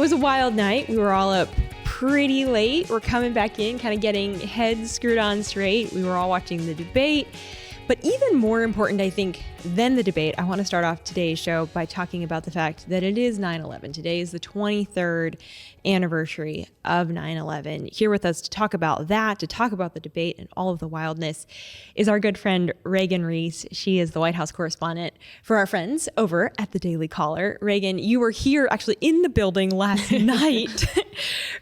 was a wild night. We were all up pretty late. We're coming back in, kind of getting heads screwed on straight. We were all watching the debate. But even more important, I think, than the debate, I want to start off today's show by talking about the fact that it is 9/11. Today is the 23rd anniversary of 9/11. Here with us to talk about that, to talk about the debate and all of the wildness, is our good friend Reagan Reese. She is the White House correspondent for our friends over at the Daily Caller. Reagan, you were here actually in the building last night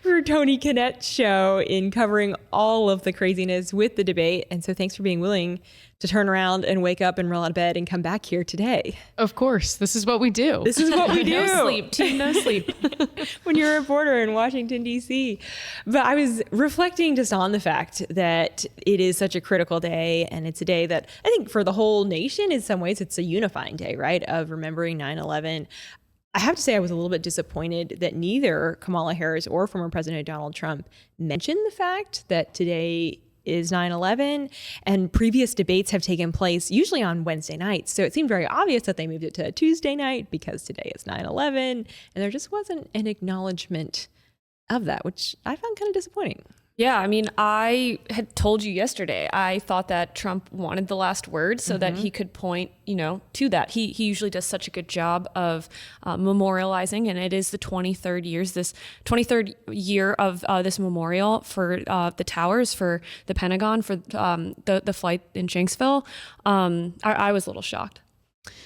for Tony Kinnett's show in covering all of the craziness with the debate. And so thanks for being willing to turn around and wake up and roll out of bed and come back here today. Of course. This is what we do. This is what we do. No sleep. Team no sleep. When you're a reporter in Washington, D.C. But I was reflecting just on the fact that it is such a critical day, and it's a day that I think for the whole nation, in some ways, it's a unifying day, right, of remembering 9/11. I have to say I was a little bit disappointed that neither Kamala Harris or former President Donald Trump mentioned the fact that today is 9/11, and previous debates have taken place usually on Wednesday nights. So it seemed very obvious that they moved it to a Tuesday night because today is 9/11, and there just wasn't an acknowledgement of that, which I found kind of disappointing. Yeah, I mean, I had told you yesterday, I thought that Trump wanted the last word so that he could point, to that. He usually does such a good job of memorializing, and it is the 23rd year of this memorial for the towers, for the Pentagon, for the flight in Shanksville. I was a little shocked.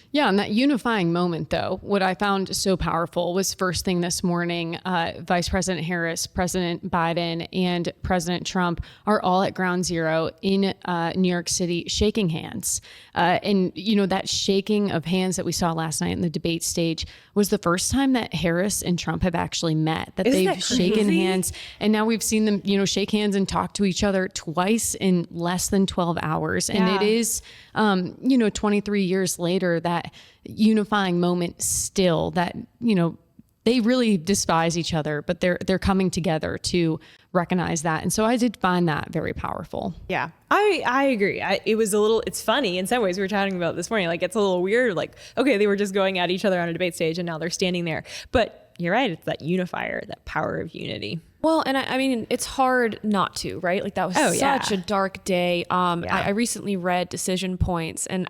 Yeah, and that unifying moment, though, what I found so powerful was first thing this morning, Vice President Harris, President Biden, and President Trump are all at Ground Zero in New York City shaking hands. And, that shaking of hands that we saw last night in the debate stage was the first time that Harris and Trump have actually met, that Isn't they've that crazy? shaken hands. And now we've seen them, shake hands and talk to each other twice in less than 12 hours. And it is, 23 years later, that unifying moment still that, they really despise each other, but they're coming together to recognize that. And so I did find that very powerful. Yeah, I agree. It's funny in some ways. We were chatting about this morning, like it's a little weird, like, okay, they were just going at each other on a debate stage and now they're standing there. But you're right. It's that unifier, that power of unity. Well, and I mean, it's hard not to, right? Like that was such a dark day. I recently read Decision Points, and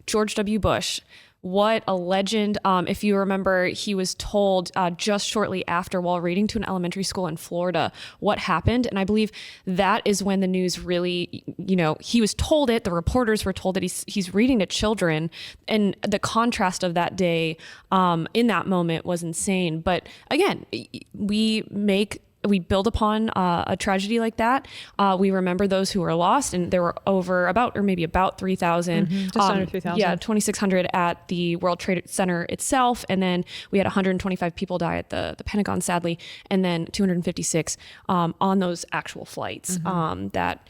George W. Bush, what a legend. If you remember, he was told just shortly after, while reading to an elementary school in Florida, what happened. And I believe that is when the news really, he was told it, the reporters were told that he's reading to children. And the contrast of that day in that moment was insane. But again, we build upon a tragedy like that. We remember those who were lost, and there were about 3,000. Just under 3,000. Yeah, 2,600 at the World Trade Center itself, and then we had 125 people die at the Pentagon, sadly, and then 256 on those actual flights. That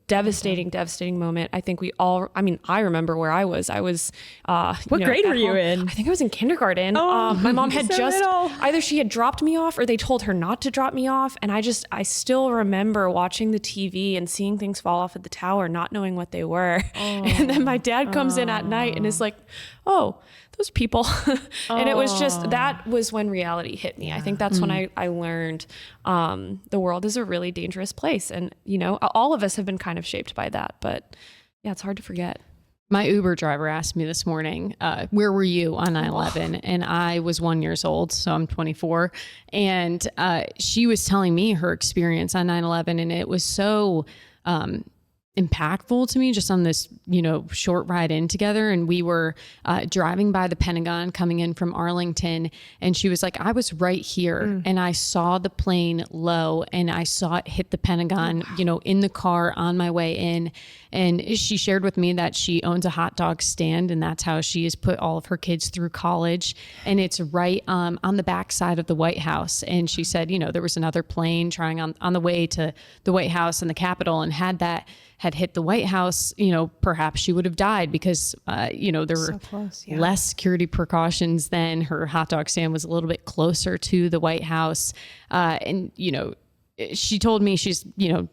devastating moment. I think I remember where I was. What grade were you in? I think I was in kindergarten. My mom had either she had dropped me off or they told her not to drop me off. And I still remember watching the TV and seeing things fall off at the tower, not knowing what they were. And then my dad comes in at night and is like, oh, those people. And it was that was when reality hit me. I think that's when I learned the world is a really dangerous place. And, all of us have been kind of shaped by that. But yeah, it's hard to forget. My Uber driver asked me this morning, where were you on 9/11? And I was 1 year old, so I'm 24. And she was telling me her experience on 9/11, and it was so impactful to me just on this, short ride in together. And we were driving by the Pentagon coming in from Arlington. And she was like, I was right here and I saw the plane low and I saw it hit the Pentagon, in the car on my way in. And she shared with me that she owns a hot dog stand, and that's how she has put all of her kids through college. And it's right on the back side of the White House. And she said, there was another plane trying on the way to the White House and the Capitol, and had hit the White House, perhaps she would have died because, there were less security precautions then. Her hot dog stand was a little bit closer to the White House. And, she told me she's,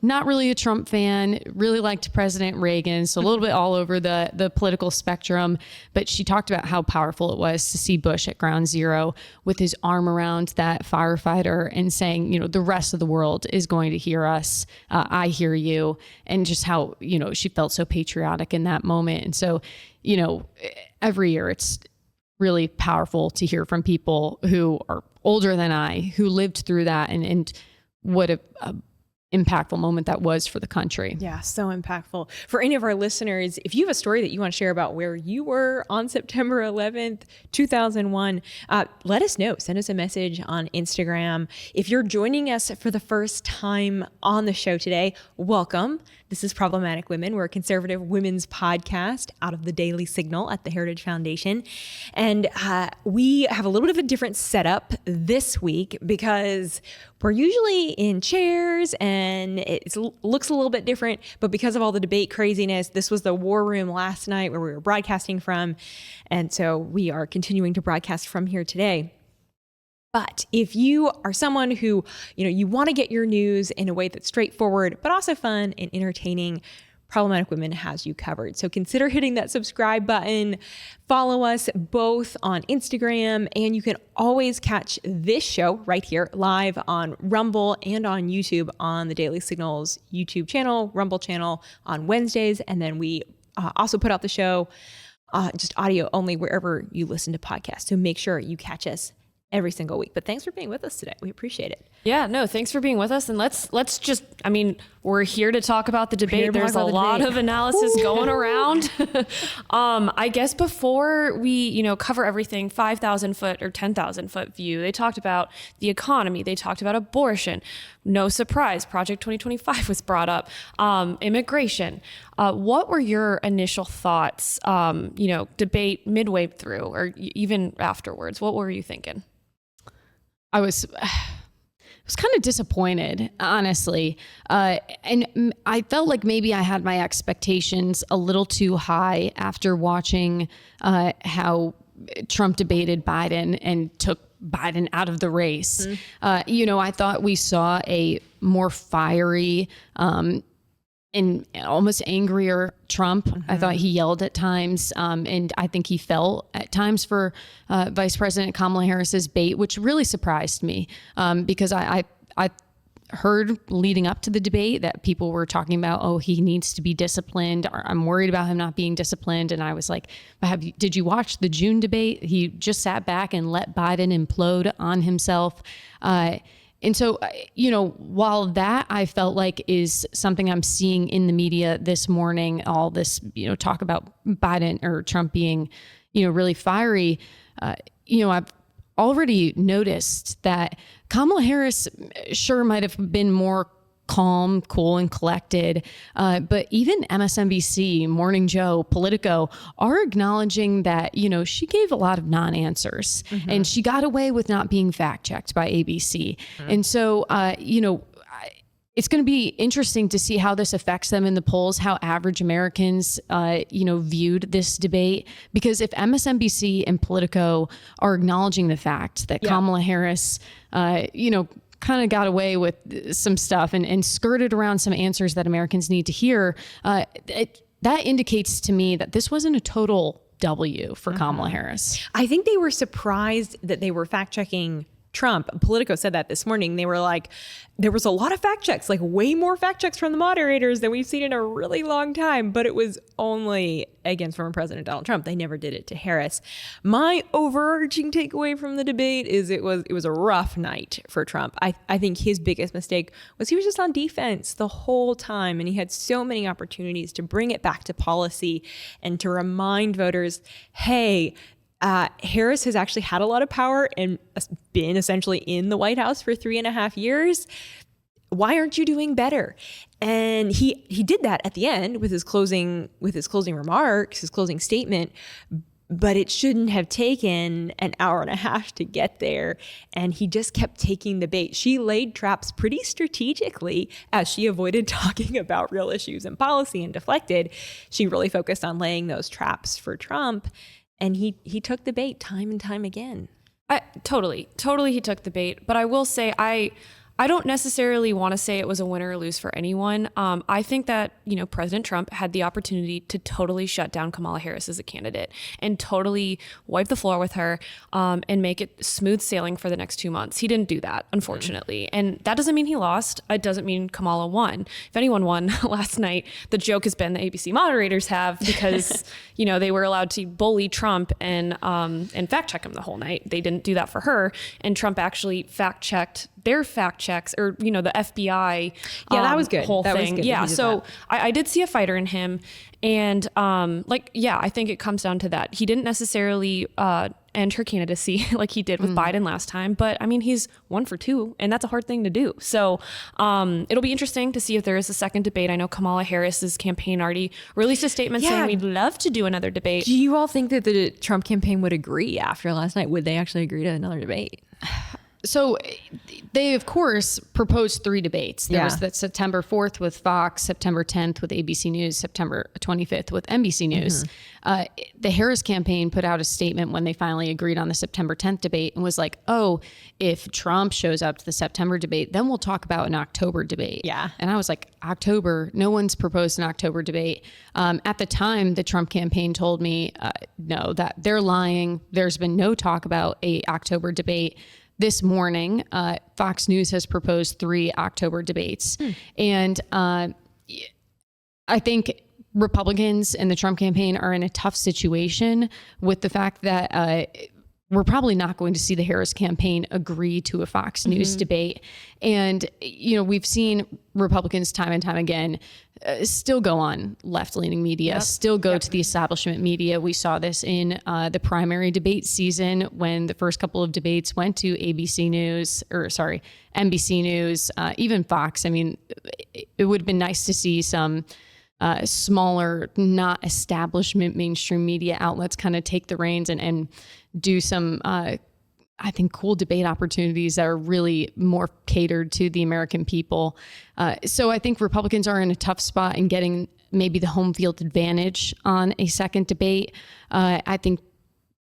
not really a Trump fan, really liked President Reagan, so a little bit all over the political spectrum. But she talked about how powerful it was to see Bush at ground zero with his arm around that firefighter and saying, the rest of the world is going to hear us. I hear you. And just how, she felt so patriotic in that moment. And so, every year it's really powerful to hear from people who are older than I, who lived through that, and what a impactful moment that was for the country. Yeah, so impactful. For any of our listeners, if you have a story that you want to share about where you were on September 11th, 2001, let us know. Send us a message on Instagram. If you're joining us for the first time on the show today, welcome. This is Problematic Women. We're a conservative women's podcast out of the Daily Signal at the Heritage Foundation. And we have a little bit of a different setup this week because we're usually in chairs and it looks a little bit different. But because of all the debate craziness, this was the war room last night where we were broadcasting from. And so we are continuing to broadcast from here today. But if you are someone who, you want to get your news in a way that's straightforward, but also fun and entertaining, Problematic Women has you covered. So consider hitting that subscribe button. Follow us both on Instagram, and you can always catch this show right here live on Rumble and on YouTube on the Daily Signal's YouTube channel, Rumble channel on Wednesdays. And then we also put out the show just audio only wherever you listen to podcasts. So make sure you catch us every single week. But thanks for being with us today. We appreciate it. Yeah, no, thanks for being with us. And let's just, we're here to talk about the debate. There's a lot of analysis going around. I guess before we, cover everything 5,000 foot or 10,000 foot view, they talked about the economy. They talked about abortion. No surprise, Project 2025 was brought up. Immigration. What were your initial thoughts, debate midway through or even afterwards? What were you thinking? I was kind of disappointed, honestly. And I felt like maybe I had my expectations a little too high after watching how Trump debated Biden and took Biden out of the race. I thought we saw a more fiery and almost angrier Trump. I thought he yelled at times, and I think he fell at times for Vice President Kamala Harris's bait, which really surprised me because I heard leading up to the debate that people were talking about, oh, he needs to be disciplined, or I'm worried about him not being disciplined. And I was like, did you watch the June debate? He just sat back and let Biden implode on himself. And so, while that I felt like is something I'm seeing in the media this morning, all this, talk about Biden or Trump being, really fiery, I've already noticed that Kamala Harris sure might have been more calm, cool, and collected. But even MSNBC, Morning Joe, Politico are acknowledging that, she gave a lot of non-answers and she got away with not being fact checked by ABC. And so, it's going to be interesting to see how this affects them in the polls, how average Americans, viewed this debate. Because if MSNBC and Politico are acknowledging the fact that Kamala Harris, kind of got away with some stuff and skirted around some answers that Americans need to hear, that indicates to me that this wasn't a total W for Kamala Harris. I think they were surprised that they were fact checking Trump. Politico said that this morning. They were like, there was a lot of fact checks, like way more fact checks from the moderators than we've seen in a really long time, but it was only against former President Donald Trump. They never did it to Harris. My overarching takeaway from the debate is it was a rough night for Trump. I think his biggest mistake was he was just on defense the whole time, and he had so many opportunities to bring it back to policy and to remind voters, hey, Harris has actually had a lot of power and been essentially in the White House for 3.5 years. Why aren't you doing better? And he did that at the end with his closing remarks, his closing statement. But it shouldn't have taken an hour and a half to get there. And he just kept taking the bait. She laid traps pretty strategically as she avoided talking about real issues and policy and deflected. She really focused on laying those traps for Trump. And he took the bait time and time again. Totally he took the bait. But I will say, I I don't necessarily want to say it was a win or lose for anyone. I think that, President Trump had the opportunity to totally shut down Kamala Harris as a candidate and totally wipe the floor with her and make it smooth sailing for the next 2 months. He didn't do that, unfortunately. And that doesn't mean he lost. It doesn't mean Kamala won. If anyone won last night, the joke has been the ABC moderators have, because, they were allowed to bully Trump and fact check him the whole night. They didn't do that for her. And Trump actually fact checked their fact checks, or, the FBI. Yeah, that was good. Whole that thing. Was good. Yeah. So I did see a fighter in him. And I think it comes down to that. He didn't necessarily end her candidacy like he did with Biden last time. But I mean, he's 1 for 2, and that's a hard thing to do. So it'll be interesting to see if there is a second debate. I know Kamala Harris's campaign already released a statement saying we'd love to do another debate. Do you all think that the Trump campaign would agree after last night? Would they actually agree to another debate? So they, of course, proposed 3 debates. There was that September 4th with Fox, September 10th with ABC News, September 25th with NBC News. The Harris campaign put out a statement when they finally agreed on the September 10th debate and was like, oh, if Trump shows up to the September debate, then we'll talk about an October debate. Yeah. And I was like, October? No one's proposed an October debate. At the time, the Trump campaign told me, no, that they're lying. There's been no talk about a October debate. This morning, Fox News has proposed 3 October debates. And I think Republicans and the Trump campaign are in a tough situation with the fact that we're probably not going to see the Harris campaign agree to a Fox News debate. And, we've seen Republicans time and time again still go on left-leaning media, still go to the establishment media. We saw this in the primary debate season when the first couple of debates went to NBC News, even Fox. I mean, it would have been nice to see some smaller, not establishment mainstream media outlets kind of take the reins and do some, I think, cool debate opportunities that are really more catered to the American people. So I think Republicans are in a tough spot in getting maybe the home field advantage on a second debate. I think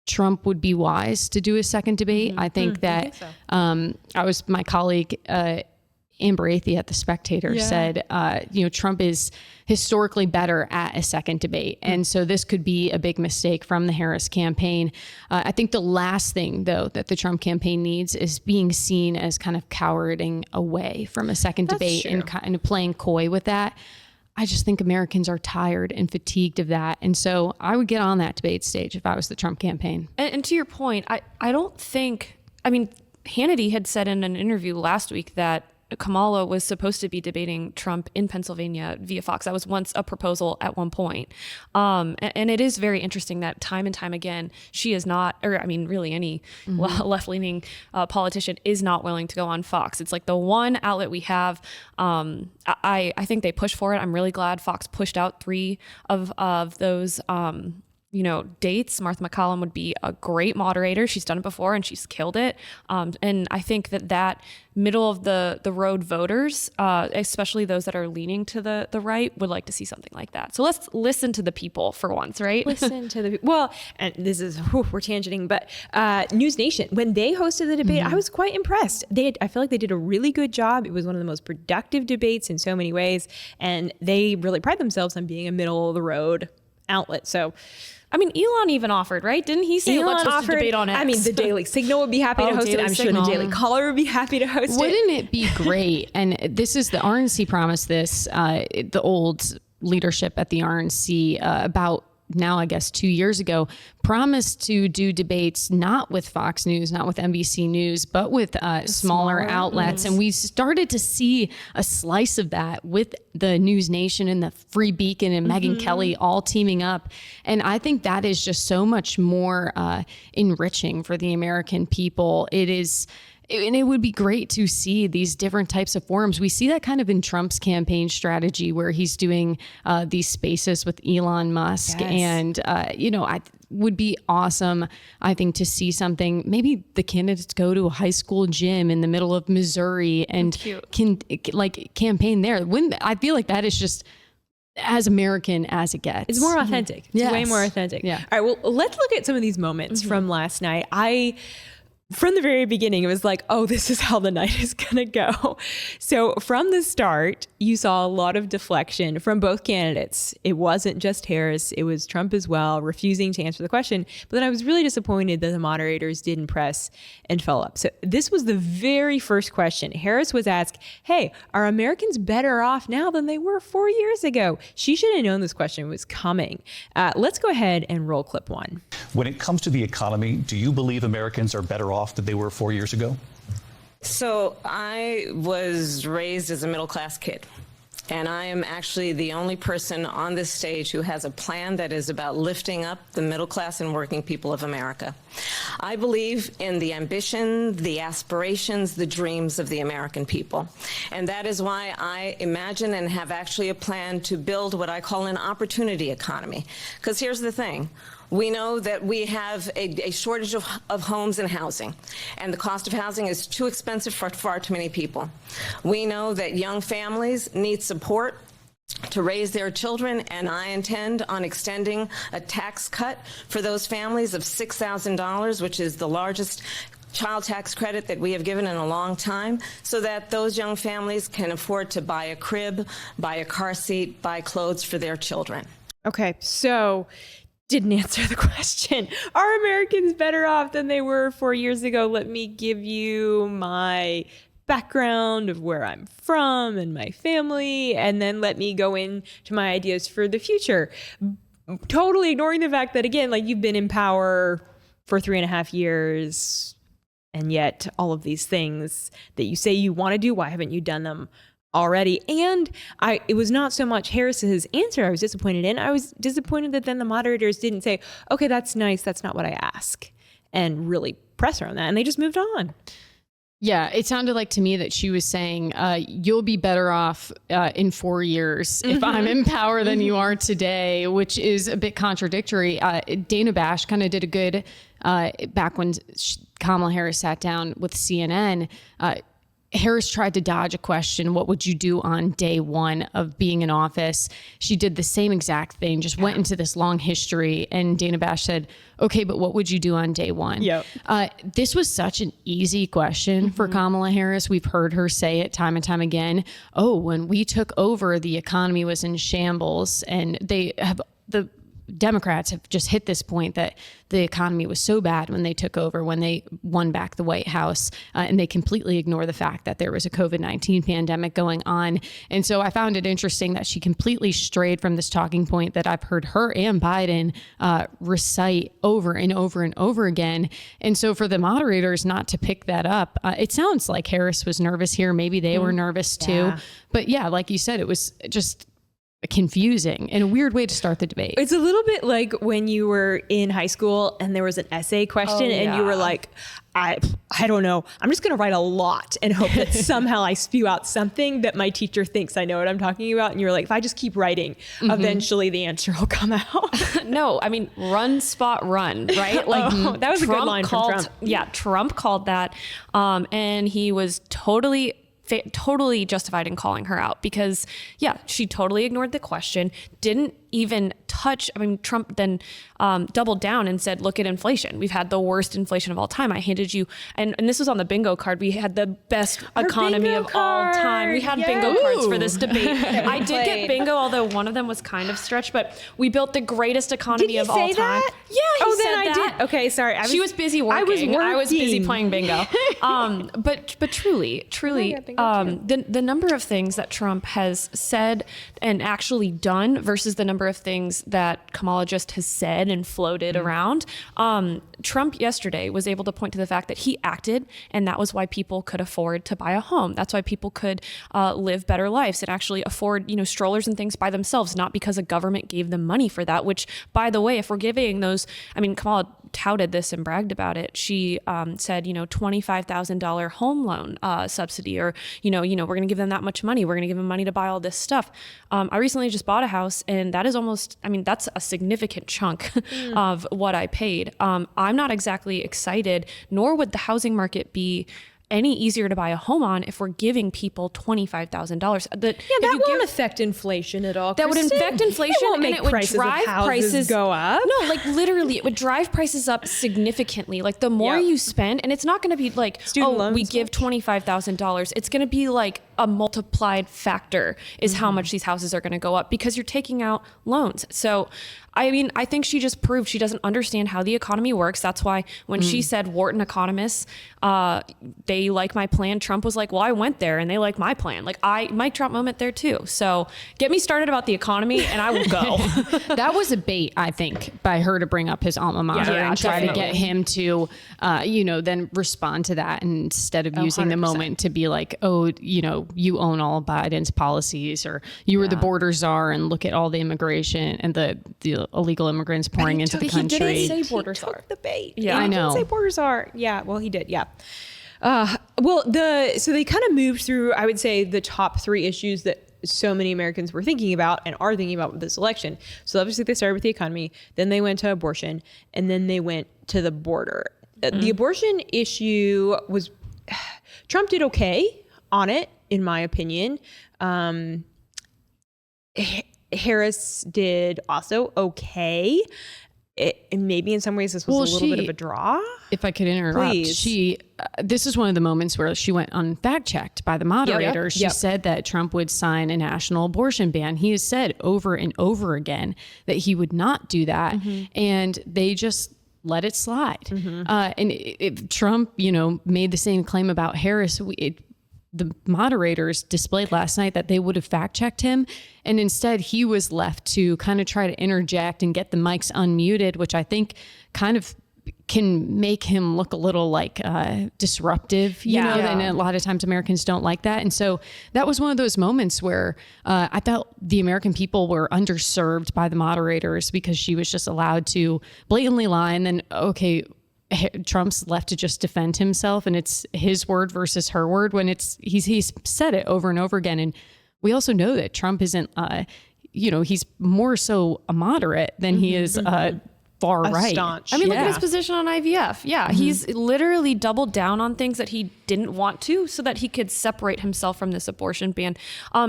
Trump would be wise to do a second debate. I think that my colleague, Amber Athey at The Spectator said, Trump is historically better at a second debate. And so this could be a big mistake from the Harris campaign. I think the last thing, though, that the Trump campaign needs is being seen as kind of cowarding away from a second debate and kind of playing coy with that. I just think Americans are tired and fatigued of that. And so I would get on that debate stage if I was the Trump campaign. And to your point, I don't think, Hannity had said in an interview last week that Kamala was supposed to be debating Trump in Pennsylvania via Fox. That was once a proposal at one point. And it is very interesting that time and time again, she is not, really any left-leaning politician is not willing to go on Fox. It's like the one outlet we have. I think they push for it. I'm really glad Fox pushed out 3 of those dates. Martha McCallum would be a great moderator. She's done it before and she's killed it. And I think that middle of the road voters, especially those that are leaning to the right, would like to see something like that. So let's listen to the people for once, right? Listen to the people. Well, and this is, we're tangenting, but News Nation, when they hosted the debate, I was quite impressed. I feel like they did a really good job. It was one of the most productive debates in so many ways. And they really pride themselves on being a middle of the road outlet. So, Elon even offered, right? Didn't he say let's host a debate on X? The Daily Signal would be happy to host it. I'm sure the Daily Caller would be happy to host it. Wouldn't it be great? And this is the RNC promised this, the old leadership at the RNC about now, I guess, 2 years ago, promised to do debates not with Fox News, not with NBC News, but with smaller outlets. And we started to see a slice of that with the News Nation and the Free Beacon and Megyn Kelly all teaming up. And I think that is just so much more enriching for the American people. And it would be great to see these different types of forums. We see that kind of in Trump's campaign strategy where he's doing these spaces with Elon Musk. Yes. And, I would be awesome, I think, to see something. Maybe the candidates go to a high school gym in the middle of Missouri and can campaign there. I feel like that is just as American as it gets. It's more authentic. It's way more authentic. Yeah. All right, well, let's look at some of these moments from last night. from the very beginning, it was like, oh, this is how the night is going to go. So from the start, you saw a lot of deflection from both candidates. It wasn't just Harris, it was Trump as well, refusing to answer the question. But then I was really disappointed that the moderators didn't press and follow up. So this was the very first question. Harris was asked, hey, are Americans better off now than they were 4 years ago? She should have known this question was coming. Let's go ahead and roll clip one. When it comes to the economy, do you believe Americans are better off than they were 4 years ago? So I was raised as a middle-class kid, and I am actually the only person on this stage who has a plan that is about lifting up the middle class and working people of America. I believe in the ambition, the aspirations, the dreams of the American people. And that is why I imagine and have actually a plan to build what I call an opportunity economy. Because here's the thing. We know that we have a shortage of homes and housing, and the cost of housing is too expensive for far too many people. We know that young families need support to raise their children, and I intend on extending a tax cut for those families of $6,000, which is the largest child tax credit that we have given in a long time, so that those young families can afford to buy a crib, buy a car seat, buy clothes for their children. Okay, so didn't answer the question. Are Americans better off than they were 4 years ago? Let me give you my background of where I'm from and my family, and then let me go into my ideas for the future. Totally ignoring the fact that, again, like, you've been in power for 3.5 years, and yet all of these things that you say you want to do, why haven't you done them already? And it was not so much Harris's answer I was disappointed in. I was disappointed that then the moderators didn't say, okay, that's nice, that's not what I ask, and really press her on that. And they just moved on. Yeah, it sounded like to me that she was saying, you'll be better off in 4 years if I'm in power than you are today, which is a bit contradictory. Dana Bash kind of did a good, back when Kamala Harris sat down with CNN, Harris tried to dodge a question. What would you do on day one of being in office? She did the same exact thing, just went into this long history. And Dana Bash said, okay, but what would you do on day one? Yep. This was such an easy question for Kamala Harris. We've heard her say it time and time again. Oh, when we took over, the economy was in shambles. And the Democrats have just hit this point that the economy was so bad when they took over, when they won back the White House, and they completely ignore the fact that there was a COVID-19 pandemic going on. And so I found it interesting that she completely strayed from this talking point that I've heard her and Biden recite over and over and over again. And so for the moderators not to pick that up, it sounds like Harris was nervous here. Maybe they were nervous too. But yeah, like you said, it was just confusing and a weird way to start the debate. It's a little bit like when you were in high school and there was an essay question and you were like, I don't know, I'm just going to write a lot and hope that somehow I spew out something that my teacher thinks I know what I'm talking about. And you're like, if I just keep writing, eventually the answer will come out. No, I mean, run, spot, run, right? Like that was Trump a good line from Trump. Yeah, Trump called that. And he was totally justified in calling her out because, yeah, she totally ignored the question, didn't even touch. I mean, Trump then doubled down and said, look at inflation. We've had the worst inflation of all time. I handed you, and this was on the bingo card. We had the best economy of all time. We had bingo cards for this debate. I did get bingo, although one of them was kind of stretched, but we built the greatest economy of all time. That? Yeah, he said then that. Did. Okay, sorry. She was busy working. I was busy playing bingo. But truly, the number of things that Trump has said and actually done versus the number of things that Kamala just has said and floated around. Trump yesterday was able to point to the fact that he acted, and that was why people could afford to buy a home. That's why people could live better lives and actually afford, strollers and things by themselves, not because a government gave them money for that, which, by the way, if we're giving those, I mean, Kamala touted this and bragged about it. She said, $25,000 home loan subsidy, or, we're going to give them that much money. We're going to give them money to buy all this stuff. I recently just bought a house, and that is almost, that's a significant chunk of what I paid. I'm not exactly excited, nor would the housing market be any easier to buy a home on if we're giving people $25,000. That won't affect inflation at all. That would affect inflation, and it would drive prices go up. No, like literally, it would drive prices up significantly. Like the more you spend, and it's not going to be like, we give $25,000. It's going to be like a multiplied factor is how much these houses are going to go up because you're taking out loans. So, I mean, I think she just proved she doesn't understand how the economy works. That's why when she said Wharton economists, they like my plan, Trump was like, well, I went there and they like my plan. Like Mike Trump moment there too. So get me started about the economy and I will go. That was a bait, I think, by her to bring up his alma mater and try to get him to, then respond to that instead of using 100%. The moment to be like, you own all of Biden's policies, or you were the border czar and look at all the immigration and the illegal immigrants pouring into the country. He didn't say border czar. The bait. Yeah, I know. He didn't say border czar. Yeah, well, he did. Yeah. So they kind of moved through, I would say, the top 3 issues that so many Americans were thinking about and are thinking about with this election. So obviously they started with the economy, then they went to abortion, and then they went to the border. The abortion issue was, Trump did okay on it, in my opinion. Harris did also okay. Maybe in some ways this was a little bit of a draw. If I could interrupt, this is one of the moments where she went unfact-checked by the moderator. She said that Trump would sign a national abortion ban. He has said over and over again that he would not do that. And they just let it slide. And if Trump, made the same claim about Harris, the moderators displayed last night that they would have fact-checked him, and instead he was left to kind of try to interject and get the mics unmuted, which I think kind of can make him look a little like disruptive, and a lot of times Americans don't like that. And so that was one of those moments where I felt the American people were underserved by the moderators because she was just allowed to blatantly lie, and then, Trump's left to just defend himself, and it's his word versus her word when he's said it over and over again. And we also know that Trump isn't, he's more so a moderate than he is far right. Staunch. I mean, look at his position on IVF. Yeah, he's literally doubled down on things that he didn't want to so that he could separate himself from this abortion ban.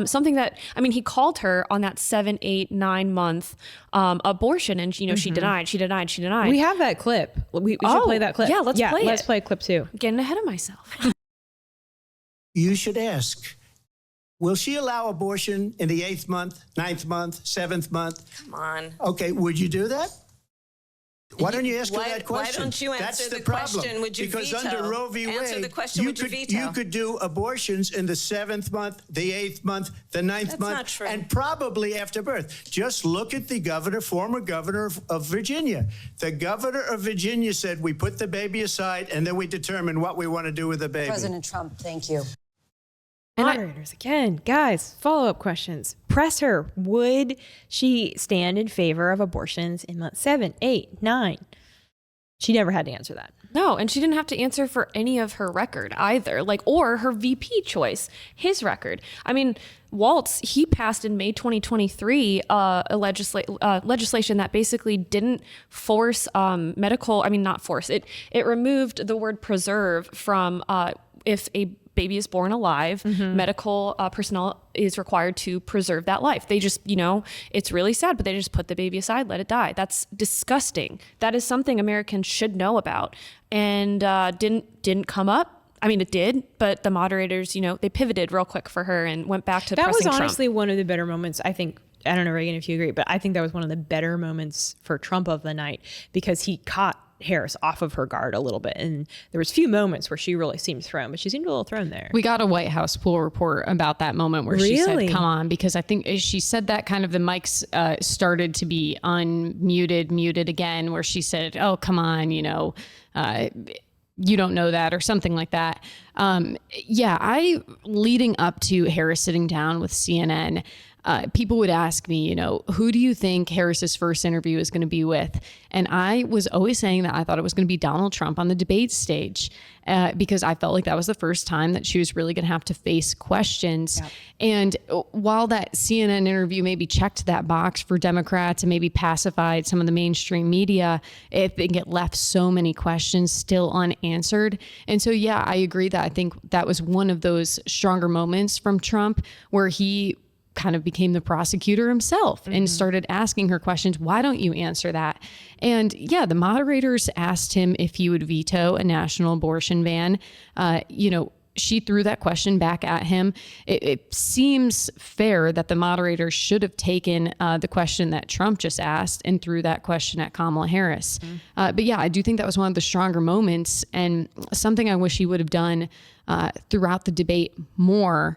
Something that, he called her on that 7, 8, 9 month abortion, and she denied. We have that clip. We should play that clip. Yeah, let's play it. Let's play a clip too. Getting ahead of myself. You should ask, will she allow abortion in the 8th month, 9th month, 7th month? Come on. Okay, would you do that? Why don't you ask her that question? Why don't you answer That's the problem. question? Would you because veto? Under Roe v. Answer Wade, the question. Would you veto? You could do abortions in the 7th month, the 8th month, the 9th month, not true. and probably after birth. Just look at the former governor of Virginia. The governor of Virginia said, we put the baby aside and then we determine what we want to do with the baby. President Trump, thank you. Moderators, again, guys, follow-up questions. Press her. Would she stand in favor of abortions in month 7, 8, 9? She never had to answer that. No, and she didn't have to answer for any of her record either, or her VP choice, his record. Waltz, he passed in May 2023 legislation that basically didn't force it removed the word preserve from if a baby is born alive, medical personnel is required to preserve that life. They just, it's really sad, but they just put the baby aside, let it die. That's disgusting. That is something Americans should know about, and didn't come up. It did, but the moderators, they pivoted real quick for her and went back to pressing Trump. That was honestly one of the better moments, I think. I don't know, Reagan, if you agree, but I think that was one of the better moments for Trump of the night because he caught Harris off of her guard a little bit. And there was a few moments where she really seemed thrown, but she seemed a little thrown there. We got a White House pool report about that moment where she said, come on, because I think she said that kind of the mics started to be muted again, where she said, oh, come on, you don't know that, or something like that. Leading up to Harris sitting down with CNN, people would ask me, who do you think Harris's first interview is going to be with? And I was always saying that I thought it was going to be Donald Trump on the debate stage, because I felt like that was the first time that she was really going to have to face questions. Yep. And while that CNN interview maybe checked that box for Democrats and maybe pacified some of the mainstream media, I think it left so many questions still unanswered. And so, yeah, I agree that I think that was one of those stronger moments from Trump where he kind of became the prosecutor himself and started asking her questions. Why don't you answer that? And yeah, the moderators asked him if he would veto a national abortion ban. She threw that question back at him. It seems fair that the moderators should have taken the question that Trump just asked and threw that question at Kamala Harris. But yeah, I do think that was one of the stronger moments, and something I wish he would have done throughout the debate more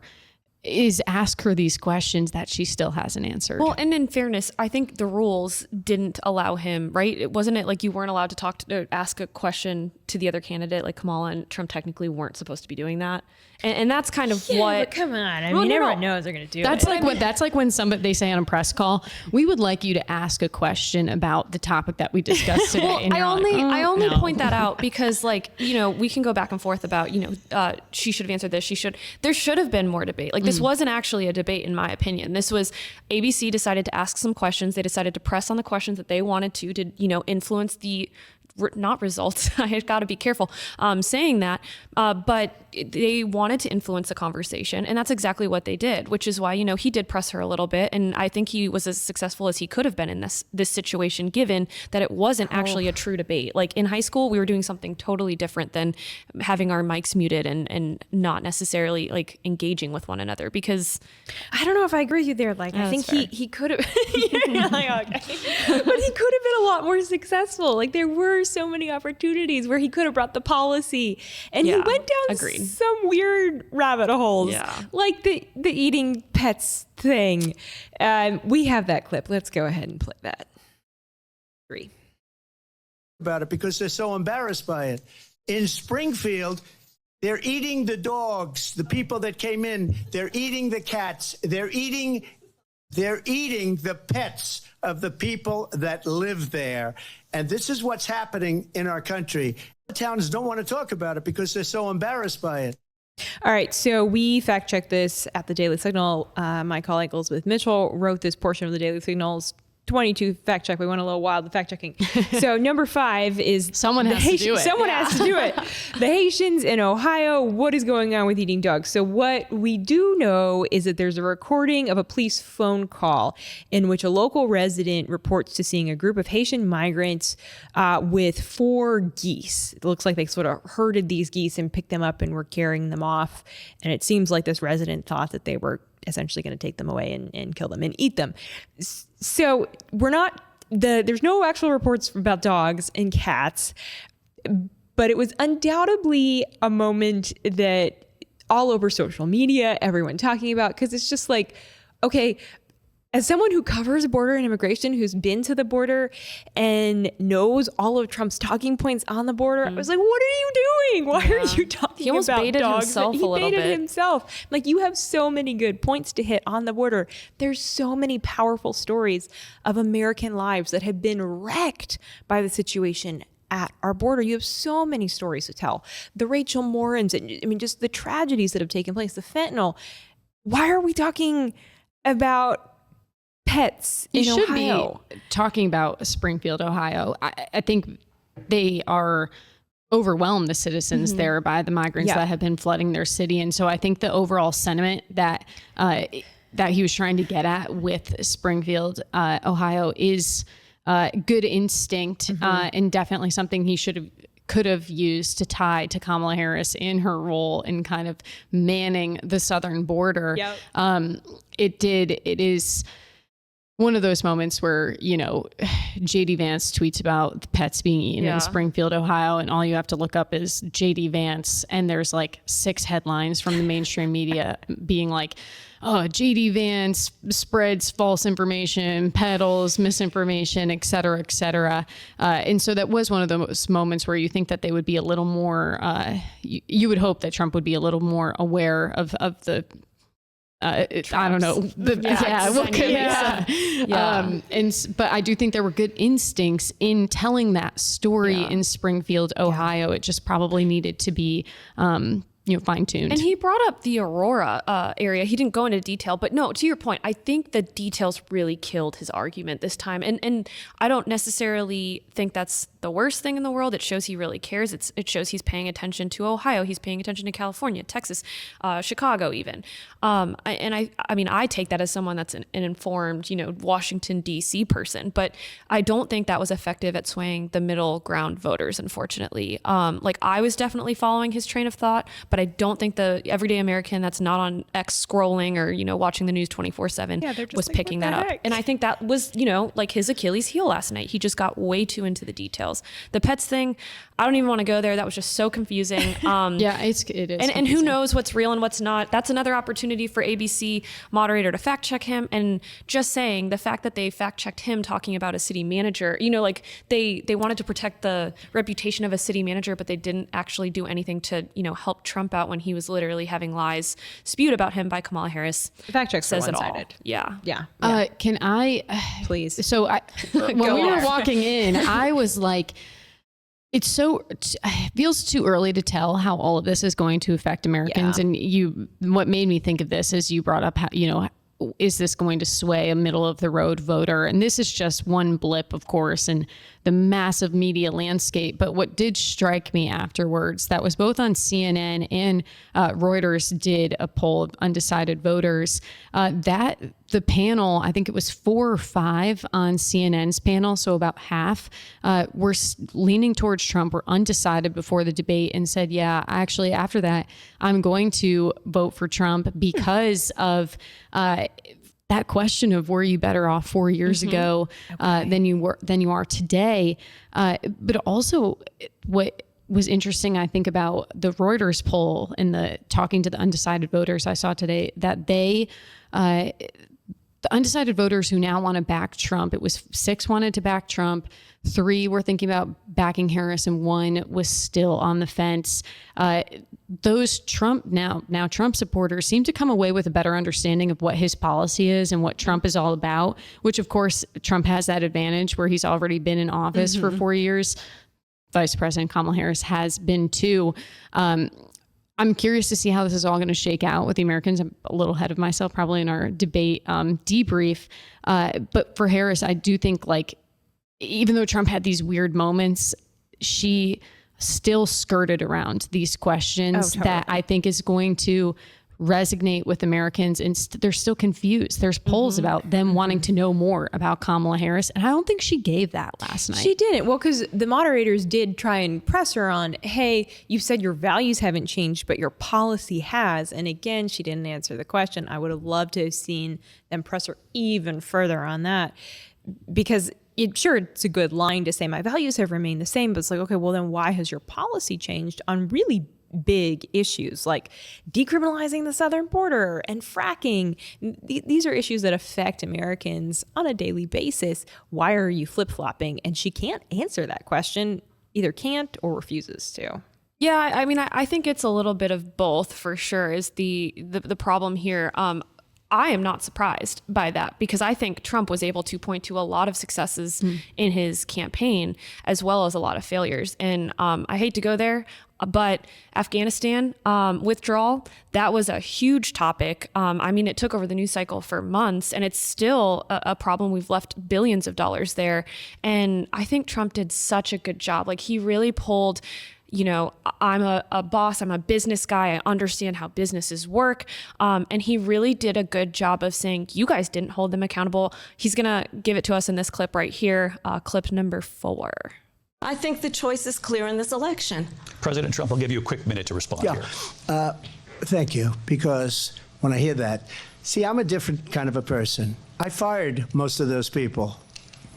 is ask her these questions that she still hasn't answered. Well, and in fairness, I think the rules didn't allow him, right? It wasn't it like you weren't allowed to ask a question to the other candidate, like Kamala and Trump technically weren't supposed to be doing that. And that's kind of what. But come on, I mean, everyone knows they're going to do that's it. That's like when somebody they say on a press call, we would like you to ask a question about the topic that we discussed today. Well, and I only point that out because, we can go back and forth about, she should have answered this. There should have been more debate. This wasn't actually a debate, in my opinion. This was ABC decided to ask some questions. They decided to press on the questions that they wanted to influence the not results. I got to be careful saying that, but they wanted to influence the conversation, and that's exactly what they did. Which is why he did press her a little bit, and I think he was as successful as he could have been in this situation, given that it wasn't actually a true debate. Like in high school, we were doing something totally different than having our mics muted and not necessarily engaging with one another. Because I don't know if I agree with you there. I think he could have, okay. But he could have been a lot more successful. There were so many opportunities where he could have brought the policy, and he went down some weird rabbit holes, like the eating pets thing. We have that clip. Let's go ahead and play that. About it because they're so embarrassed by it. In Springfield, they're eating the dogs, the people that came in. They're eating the cats. They're eating the pets of the people that live there. And this is what's happening in our country. The towns don't want to talk about it because they're so embarrassed by it. All right, so we fact-checked this at the Daily Signal. My colleague Elizabeth Mitchell wrote this portion of the Daily Signal's 22 fact check. We went a little wild with fact checking. So number 5 is someone has to do it. Someone has to do it. The Haitians in Ohio. What is going on with eating dogs? So what we do know is that there's a recording of a police phone call in which a local resident reports to seeing a group of Haitian migrants with 4 geese. It looks like they sort of herded these geese and picked them up and were carrying them off. And it seems like this resident thought that they were essentially going to take them away and kill them and eat them. So there's no actual reports about dogs and cats, but it was undoubtedly a moment that all over social media, everyone talking about, because it's just okay, as someone who covers border and immigration, who's been to the border and knows all of Trump's talking points on the border, I was like, what are you doing? Why are you talking about dogs? He baited himself a little bit. He baited himself. You have so many good points to hit on the border. There's so many powerful stories of American lives that have been wrecked by the situation at our border. You have so many stories to tell. The Rachel Morans, just the tragedies that have taken place, the fentanyl. Why are we talking about pets in Ohio? You should be talking about Springfield, Ohio. I think they are overwhelmed, the citizens there, by the migrants that have been flooding their city. And so I think the overall sentiment that he was trying to get at with Springfield, Ohio is good instinct and definitely something he could have used to tie to Kamala Harris in her role in kind of manning the southern border. Yep. It is one of those moments where, JD Vance tweets about pets being eaten in Springfield, Ohio, and all you have to look up is JD Vance, and there's 6 headlines from the mainstream media being like, oh, JD Vance spreads false information, peddles misinformation, et cetera, et cetera. And so that was one of those moments where you think that they would be a little more, you would hope that Trump would be a little more aware of I don't know. But I do think there were good instincts in telling that story in Springfield, Ohio. It just probably needed to be, fine-tuned. And he brought up the Aurora area. He didn't go into detail, but no, to your point, I think the details really killed his argument this time. And I don't necessarily think that's the worst thing in the world. It shows he really cares. It shows he's paying attention to Ohio. He's paying attention to California, Texas, Chicago even. I take that as someone that's an informed, Washington, D.C. person, but I don't think that was effective at swaying the middle ground voters, unfortunately. I was definitely following his train of thought, but I don't think the everyday American that's not on X scrolling or, watching the news 24/7 was picking that up. And I think that was, his Achilles heel last night. He just got way too into the details. The pets thing, I don't even want to go there. That was just so confusing. It is. And who knows what's real and what's not. That's another opportunity for ABC moderator to fact check him. And just saying the fact that they fact checked him talking about a city manager, they wanted to protect the reputation of a city manager, but they didn't actually do anything to, help Trump out when he was literally having lies spewed about him by Kamala Harris. The fact check says it all. Yeah. Can I please? So when we were walking in, I was like, it feels too early to tell how all of this is going to affect Americans. And what made me think of this is you brought up how, is this going to sway a middle of the road voter? And this is just one blip, of course, in the massive media landscape. But what did strike me afterwards, that was both on CNN and Reuters did a poll of undecided voters, that the panel, I think it was 4 or 5 on CNN's panel, so about half, were leaning towards Trump, were undecided before the debate and said, yeah, actually after that, I'm going to vote for Trump because of that question of were you better off 4 years ago than you are today. But also what was interesting, I think, about the Reuters poll and the talking to the undecided voters I saw today, that the undecided voters who now want to back Trump, it was 6 wanted to back Trump, 3 were thinking about backing Harris, and 1 was still on the fence. Those Trump supporters seem to come away with a better understanding of what his policy is and what Trump is all about, which of course Trump has that advantage where he's already been in office for 4 years. Vice President Kamala Harris has been too. I'm curious to see how this is all going to shake out with the Americans. I'm a little ahead of myself probably in our debate debrief. But for Harris, I do think even though Trump had these weird moments, she still skirted around these questions that I think is going to resonate with Americans, and they're still confused. There's polls about them wanting to know more about Kamala Harris, and I don't think she gave that last night. She didn't. Well, because the moderators did try and press her on, hey, you said your values haven't changed, but your policy has. And again, she didn't answer the question. I would have loved to have seen them press her even further on that, because it's a good line to say my values have remained the same, but it's like, okay, well then why has your policy changed on really big issues like decriminalizing the southern border and fracking? These are issues that affect Americans on a daily basis. Why are you flip-flopping? And she can't answer that question, either can't or refuses to. Yeah, I mean, I think it's a little bit of both for sure is the problem here. I am not surprised by that because I think Trump was able to point to a lot of successes in his campaign as well as a lot of failures. And I hate to go there, but Afghanistan withdrawal, that was a huge topic. I mean, it took over the news cycle for months and it's still a problem. We've left billions of dollars there. And I think Trump did such a good job. Like he really pulled, I'm a boss, I'm a business guy, I understand how businesses work. And he really did a good job of saying, you guys didn't hold them accountable. He's going to give it to us in this clip right here, clip number 4. I think the choice is clear in this election. President Trump, I'll give you a quick minute to respond here. Thank you, because when I hear that, see, I'm a different kind of a person. I fired most of those people,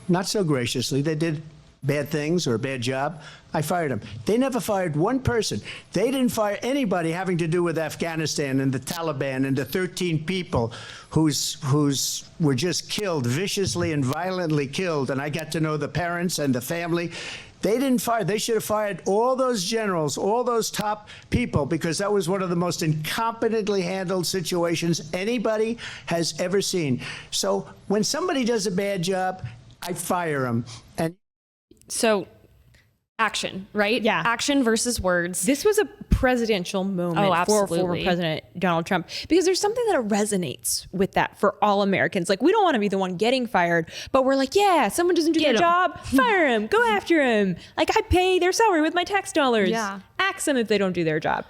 not so graciously. They did bad things or a bad job. I fired them. They never fired one person. They didn't fire anybody having to do with Afghanistan and the Taliban and the 13 people who's were just killed, viciously and violently killed. And I got to know the parents and the family. They didn't fire. They should have fired all those generals, all those top people, because that was one of the most incompetently handled situations anybody has ever seen. So when somebody does a bad job, I fire them. And so action, right? Yeah. Action versus words. This was a presidential moment for former President Donald Trump, because there's something that resonates with that for all Americans. Like, we don't want to be the one getting fired, but we're like, yeah, someone doesn't do their job, fire him, go after him. Like, I pay their salary with my tax dollars. Yeah. Axe them if they don't do their job.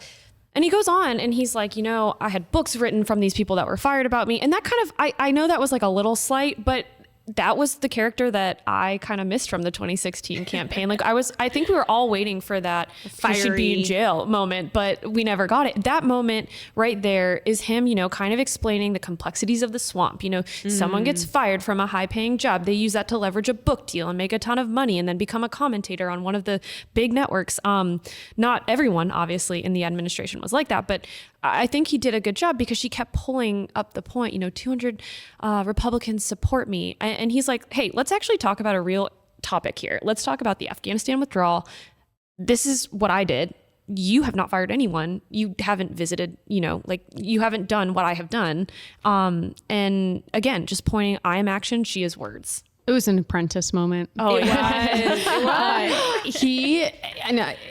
And he goes on and he's like, I had books written from these people that were fired about me. And that kind of, I know that was like a little slight, but that was the character that I kind of missed from the 2016 campaign. Like I think we were all waiting for that he should be in jail moment, but we never got it. That moment right there is him, kind of explaining the complexities of the swamp. Someone gets fired from a high paying job. They use that to leverage a book deal and make a ton of money and then become a commentator on one of the big networks. Not everyone, obviously, in the administration was like that, but I think he did a good job because she kept pulling up the point, 200 Republicans support me. And he's like, hey, let's actually talk about a real topic here. Let's talk about the Afghanistan withdrawal. This is what I did. You have not fired anyone. You haven't visited, you haven't done what I have done. And again, just pointing, I am action, she is words. It was an Apprentice moment. Oh, it was.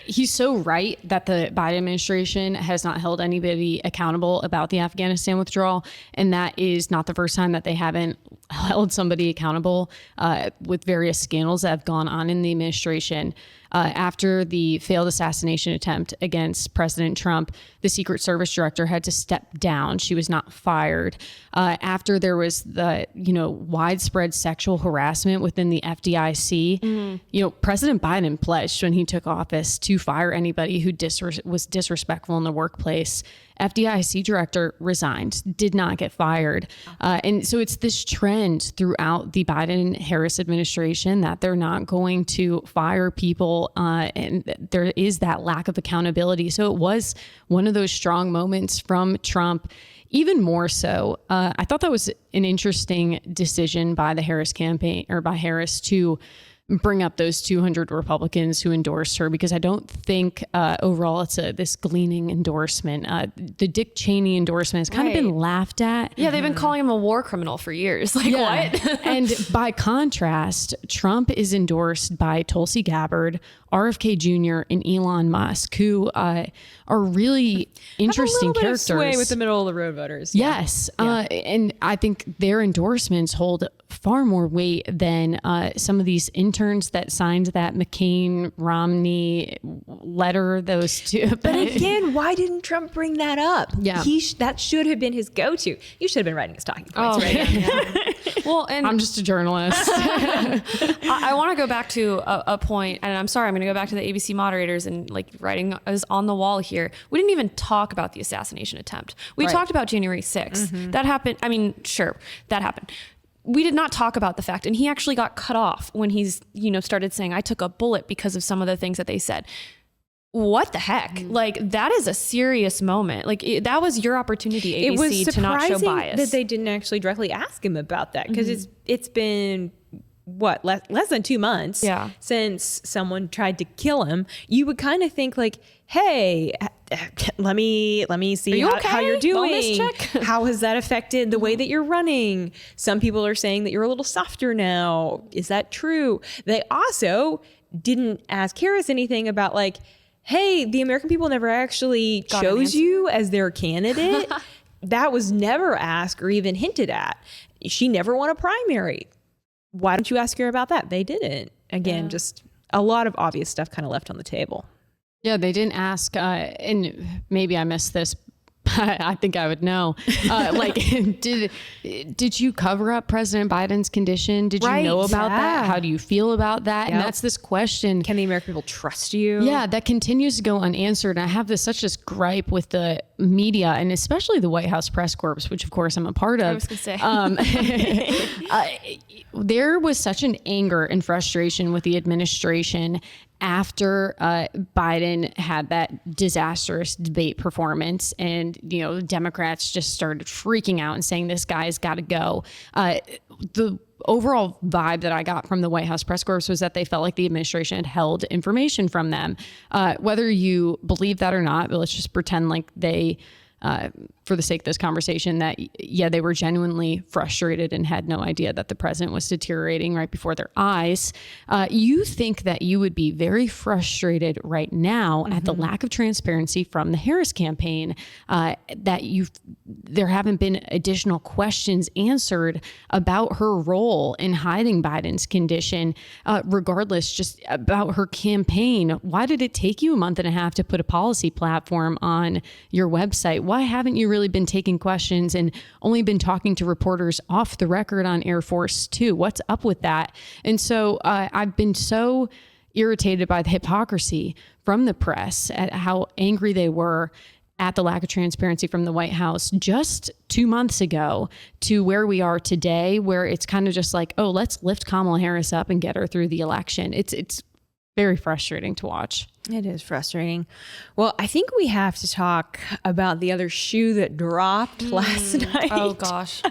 He's so right that the Biden administration has not held anybody accountable about the Afghanistan withdrawal. And that is not the first time that they haven't held somebody accountable with various scandals that have gone on in the administration. After the failed assassination attempt against President Trump, the Secret Service director had to step down. She was not fired. After there was the, widespread sexual harassment within the FDIC, President Biden pledged when he took office to fire anybody who was disrespectful in the workplace. FDIC director resigned, did not get fired. And so it's this trend throughout the Biden-Harris administration that they're not going to fire people. And there is that lack of accountability. So it was one of those strong moments from Trump. Even more so, I thought that was an interesting decision by the Harris campaign, or by Harris, to bring up those 200 Republicans who endorsed her, because I don't think overall it's this gleaning endorsement. The Dick Cheney endorsement has kind of been laughed at. Yeah, they've been calling him a war criminal for years. Like, what? And by contrast, Trump is endorsed by Tulsi Gabbard, RFK Jr., and Elon Musk, who are really interesting characters. Bit of sway with the middle of the road voters. Yes. And I think their endorsements hold far more weight than some of these interns that signed that McCain-Romney letter, those two. But again, why didn't Trump bring that up? Yeah. That should have been his go-to. You should have been writing his talking points. Well, and I'm just a journalist. I want to go back to a point, and I'm sorry, I'm going to go back to the ABC moderators and writing is on the wall here. We didn't even talk about the assassination attempt. We talked about January 6th. That happened. I mean, sure, that happened. We did not talk about the fact, and he actually got cut off when he's, started saying, I took a bullet because of some of the things that they said. What the heck? That is a serious moment. That was your opportunity, ABC, to not show bias. It was surprising that they didn't actually directly ask him about that, because it's been less than 2 months since someone tried to kill him. You would kind of think hey, let me see how you're doing. Wellness check? How has that affected the way that you're running? Some people are saying that you're a little softer now. Is that true? They also didn't ask Harris anything about hey, the American people never actually chose you as their candidate. That was never asked or even hinted at. She never won a primary. Why don't you ask her about that? They didn't. Again, just a lot of obvious stuff kind of left on the table. Yeah, they didn't ask, and maybe I missed this, but I think I would know. Did you cover up President Biden's condition? Did you know about that? How do you feel about that? And that's this question. Can the American people trust you? Yeah, that continues to go unanswered. And I have such this gripe with the media, and especially the White House press corps, which of course I'm a part of. I was going to say. There was such an anger and frustration with the administration after Biden had that disastrous debate performance, and Democrats just started freaking out and saying this guy's got to go. The overall vibe that I got from the White House press corps was that they felt like the administration had held information from them. Whether you believe that or not, but let's just pretend like they, for the sake of this conversation, that, yeah, they were genuinely frustrated and had no idea that the president was deteriorating right before their eyes. You think that you would be very frustrated right now at the lack of transparency from the Harris campaign, that there haven't been additional questions answered about her role in hiding Biden's condition, regardless, just about her campaign. Why did it take you a month and a half to put a policy platform on your website? Why haven't you really been taking questions and only been talking to reporters off the record on Air Force 2? What's up with that? And so I've been so irritated by the hypocrisy from the press at how angry they were at the lack of transparency from the White House just 2 months ago to where we are today, where it's kind of just like, oh, let's lift Kamala Harris up and get her through the election. It's very frustrating to watch. It is frustrating. Well, I think we have to talk about the other shoe that dropped last night. Oh, gosh.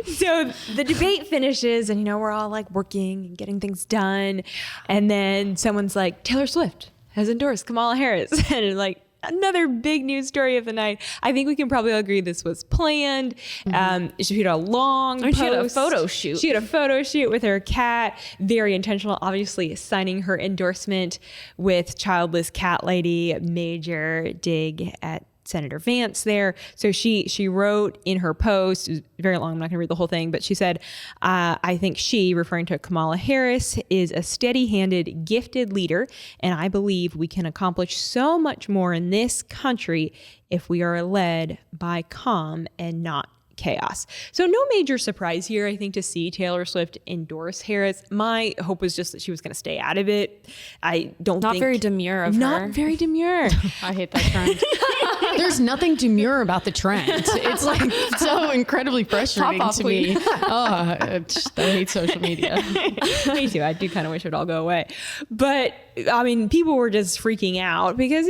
So the debate finishes and, we're all like working and getting things done. And then someone's like, Taylor Swift has endorsed Kamala Harris. And like, another big news story of the night. I think we can probably all agree this was planned. She had a long post. She had a photo shoot. She had a photo shoot with her cat. Very intentional, obviously signing her endorsement with childless cat lady, major dig at Senator Vance there. So she wrote in her post, it was very long, I'm not going to read the whole thing, but she said, I think she, referring to Kamala Harris, is a steady-handed, gifted leader, and I believe we can accomplish so much more in this country if we are led by calm and not chaos. So no major surprise here, I think, to see Taylor Swift endorse Harris. My hope was just that she was going to stay out of it. Not very demure of her. Not very demure. I hate that trend. There's nothing demure about the trend. It's like so incredibly frustrating to me. I hate social media. Me too. I do kind of wish it would all go away. But I mean, people were just freaking out because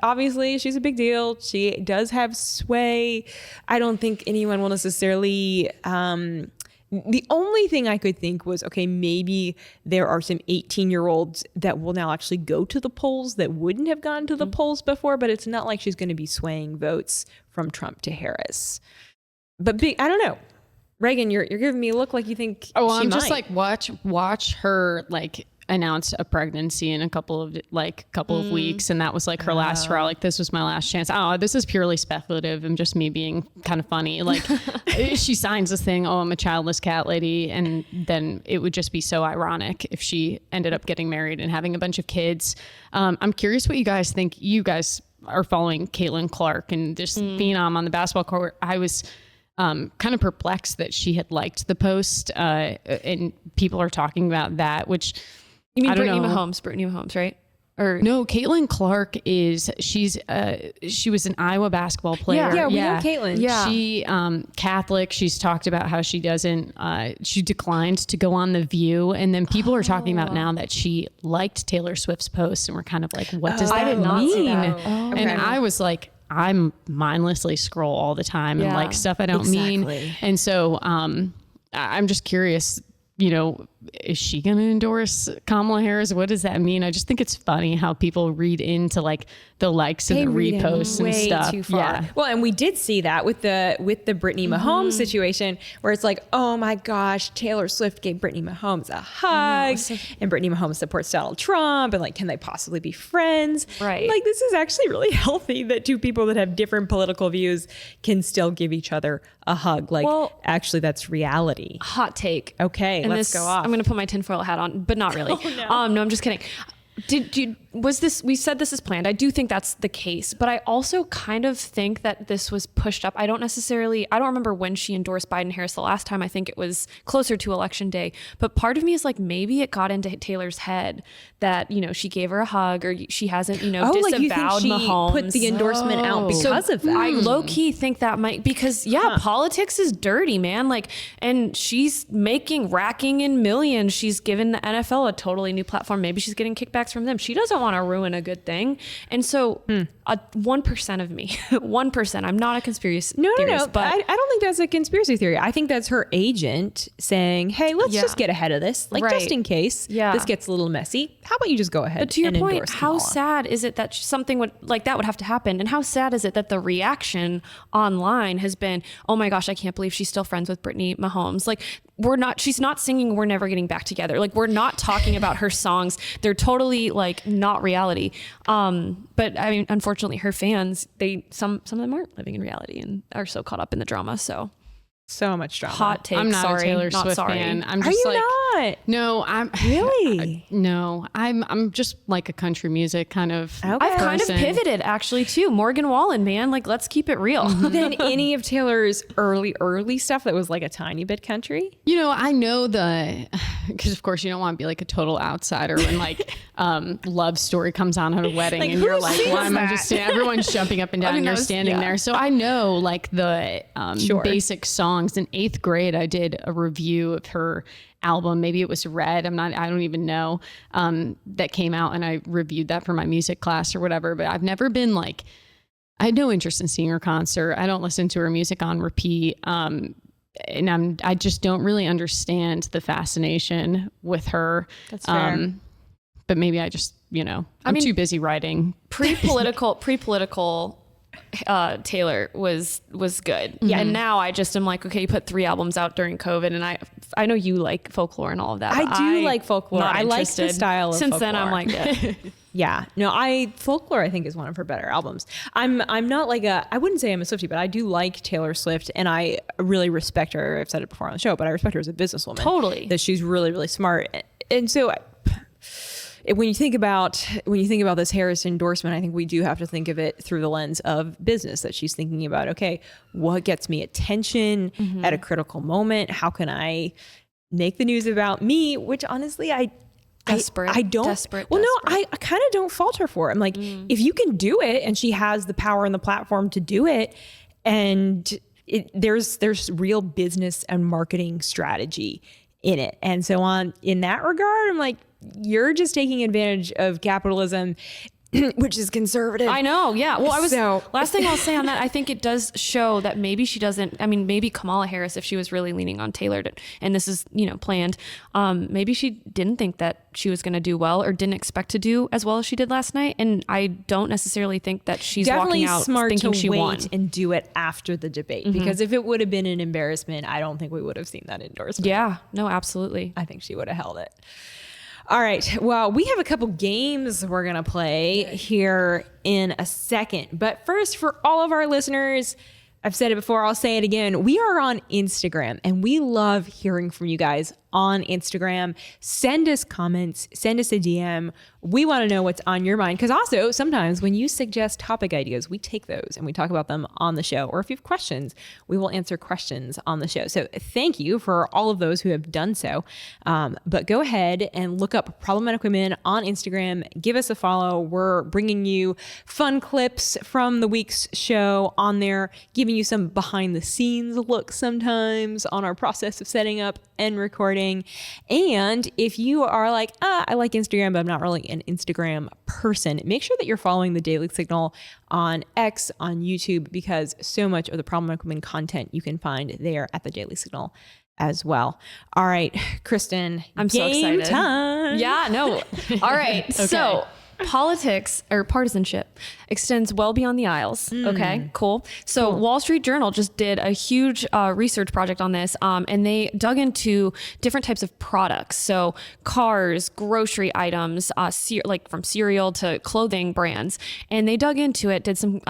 obviously she's a big deal. She does have sway. I don't think anyone will necessarily, the only thing I could think was, okay, maybe there are some 18-year-olds that will now actually go to the polls that wouldn't have gone to the polls before, but it's not like she's going to be swaying votes from Trump to Harris. But I don't know. Reagan, you're giving me a look like you think she I'm might. just like, watch her like announced a pregnancy in a couple of weeks, and that was like her last hurrah. Like, this was my last chance. Oh, this is purely speculative and just me being kind of funny. Like, she signs this thing, oh, I'm a childless cat lady, and then it would just be so ironic if she ended up getting married and having a bunch of kids. I'm curious what you guys think. You guys are following Caitlin Clark and just phenom on the basketball court. I was kind of perplexed that she had liked the post, and people are talking about that, which you mean Brittany Mahomes, right? Or no, Caitlin Clark she was an Iowa basketball player. Yeah, we know Caitlin. Yeah. She Catholic. She's talked about how she declined to go on The View, and then people are talking about now that she liked Taylor Swift's post, and we're kind of like, what does that mean? And I was like, I'm mindlessly scroll all the time and like stuff I don't mean. And so I'm just curious, is she going to endorse Kamala Harris? What does that mean? I just think it's funny how people read into like the likes and the reposts and stuff. Too far. Yeah. Well, and we did see that with the Brittany Mahomes situation, where it's like, oh my gosh, Taylor Swift gave Brittany Mahomes a hug, and Brittany Mahomes supports Donald Trump, and like, can they possibly be friends? Right. Like, this is actually really healthy that two people that have different political views can still give each other a hug. Like, actually, that's reality. Hot take. Okay, and let's go off. I'm going to put my tinfoil hat on, but not really. No, I'm just kidding. We said this is planned. I do think that's the case, but I also kind of think that this was pushed up. I don't remember when she endorsed Biden Harris the last time. I think it was closer to election day, but part of me is like, maybe it got into Taylor's head that, she gave her a hug, or she hasn't, disavowed like you think she Mahomes. put the endorsement out because of that. I low key think that might, because politics is dirty, man. Like, and she's racking in millions. She's given the NFL a totally new platform. Maybe she's getting kicked back feedbacks from them. She doesn't want to ruin a good thing. And so 1% of me, 1%, I'm not a conspiracy theorist. But I don't think that's a conspiracy theory. I think that's her agent saying, hey, let's just get ahead of this. Like, just in case this gets a little messy, how about you just go ahead and endorse Kamala? But to your point, how sad is it that something like that would have to happen? And how sad is it that the reaction online has been, oh my gosh, I can't believe she's still friends with Brittany Mahomes. Like, she's not singing We're Never Getting Back Together. Like, we're not talking about her songs. They're totally like not reality. But I mean, unfortunately her fans, some of them aren't living in reality and are so caught up in the drama. So much drama. Hot take. I'm not a Taylor not Swift sorry. fan. I'm Are just you not? No, I'm really no. I'm just like a country music kind of. Okay. I've kind of pivoted actually too. Morgan Wallen, man. Like, let's keep it real. Than any of Taylor's early stuff that was like a tiny bit country. You know, I know because of course you don't want to be like a total outsider when like Love Story comes on at a wedding and you're like, why am I just standing? Everyone's jumping up and down and you're standing there. So I know like the basic songs. In 8th grade, I did a review of her album. Maybe it was Red. I don't even know, that came out, and I reviewed that for my music class or whatever. But I've never been like, I had no interest in seeing her concert. I don't listen to her music on repeat. And I just don't really understand the fascination with her. That's fair. But maybe I just, I'm too busy writing. Pre-political Taylor was good. Yeah. And now I just am like, okay, you put 3 albums out during COVID, and I know you like folklore and all of that. I do like folklore. I like the style of Since folklore. then I'm like, yeah. No, folklore I think is one of her better albums. I'm not like I wouldn't say I'm a Swiftie, but I do like Taylor Swift, and I really respect her. I've said it before on the show, but I respect her as a businesswoman. Totally. That she's really, really smart. And so when you think about this Harris endorsement, I think we do have to think of it through the lens of business, that she's thinking about, okay, what gets me attention at a critical moment? How can I make the news about me? Which honestly, I don't. Desperate. No, I kind of don't fault her for it. I'm like, if you can do it, and she has the power and the platform to do it, and there's real business and marketing strategy in it. And so in that regard, I'm like, you're just taking advantage of capitalism, which is conservative. I know. Yeah. Well, last thing I'll say on that, I think it does show that maybe she doesn't, maybe Kamala Harris, if she was really leaning on Taylor and this is, planned, maybe she didn't think that she was going to do well, or didn't expect to do as well as she did last night. And I don't necessarily think that she's definitely walking out smart thinking to she wait won. And do it after the debate, because if it would have been an embarrassment, I don't think we would have seen that endorsement. Yeah, no, absolutely. I think she would have held it. All right. Well, we have a couple games we're going to play here in a second. But first, for all of our listeners, I've said it before, I'll say it again. We are on Instagram, and we love hearing from you guys on Instagram. Send us comments, send us a DM. We want to know what's on your mind, because also sometimes when you suggest topic ideas, we take those and we talk about them on the show. Or if you have questions, we will answer questions on the show. So thank you for all of those who have done so. But go ahead and look up Problematic Women on Instagram. Give us a follow. We're bringing you fun clips from the week's show on there, giving you some behind the scenes looks sometimes on our process of setting up and recording. And if you are like, I like Instagram, but I'm not really an Instagram person, make sure that you're following the Daily Signal on X, on YouTube, because so much of the Problematic Women content you can find there at the Daily Signal as well. All right, Kristen, I'm so excited. Time. Yeah, no. All right. Okay. So politics or partisanship extends well beyond the aisles. Okay, cool. So Wall Street Journal just did a huge research project on this, and they dug into different types of products. So cars, grocery items, like from cereal to clothing brands. And they dug into it, did some